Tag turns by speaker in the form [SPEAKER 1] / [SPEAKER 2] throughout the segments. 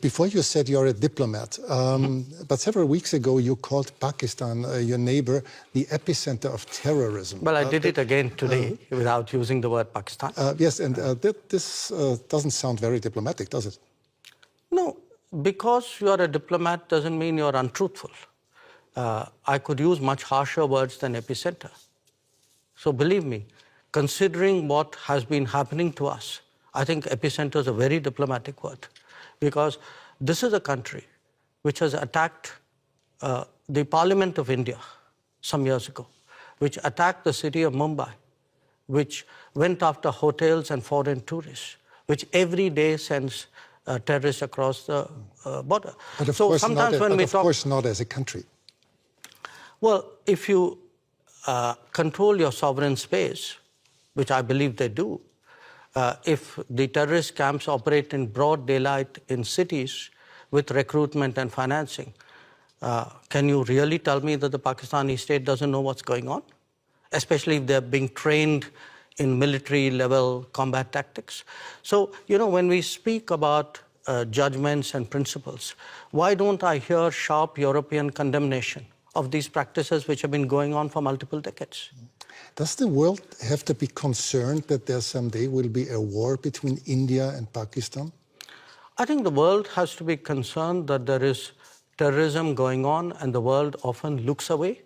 [SPEAKER 1] Before you said you're a diplomat, but several weeks ago you called Pakistan, your neighbor, the epicenter of terrorism.
[SPEAKER 2] Well, I did it again today without using the word Pakistan.
[SPEAKER 1] Yes, and this doesn't sound very diplomatic, does it?
[SPEAKER 2] No, because you are a diplomat doesn't mean you're untruthful. I could use much harsher words than epicenter. So believe me, considering what has been happening to us, I think epicenter is a very diplomatic word, because this is a country which has attacked the Parliament of India some years ago, which attacked the city of Mumbai, which went after hotels and foreign tourists, which every day sends terrorists across the border.
[SPEAKER 1] But of course not as a country.
[SPEAKER 2] Well, if you control your sovereign space, which I believe they do, if the terrorist camps operate in broad daylight in cities with recruitment and financing, can you really tell me that the Pakistani state doesn't know what's going on? Especially if they're being trained in military-level combat tactics. So, you know, when we speak about judgments and principles, why don't I hear sharp European condemnation of these practices which have been going on for multiple decades?
[SPEAKER 1] Does the world have to be concerned that there someday will be a war between India and Pakistan?
[SPEAKER 2] I think the world has to be concerned that there is terrorism going on, and the world often looks away.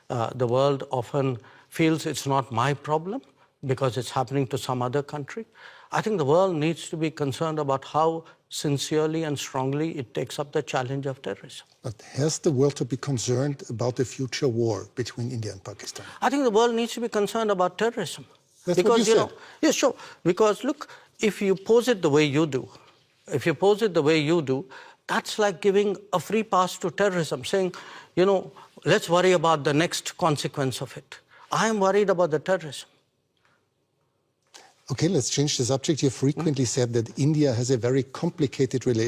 [SPEAKER 2] The world often feels it's not my problem because it's happening to some other country. I think the world needs to be concerned about how sincerely and strongly it takes up the challenge of terrorism.
[SPEAKER 1] But has the world to be concerned about the future war between India and Pakistan?
[SPEAKER 2] I think the world needs to be concerned about terrorism.
[SPEAKER 1] That's what you said.
[SPEAKER 2] Yeah, sure. Because look, if you pose it the way you do, that's like giving a free pass to terrorism, saying, you know, let's worry about the next consequence of it. I am worried about the terrorism.
[SPEAKER 1] Okay, let's change the subject. You frequently said that India has a very complicated relationship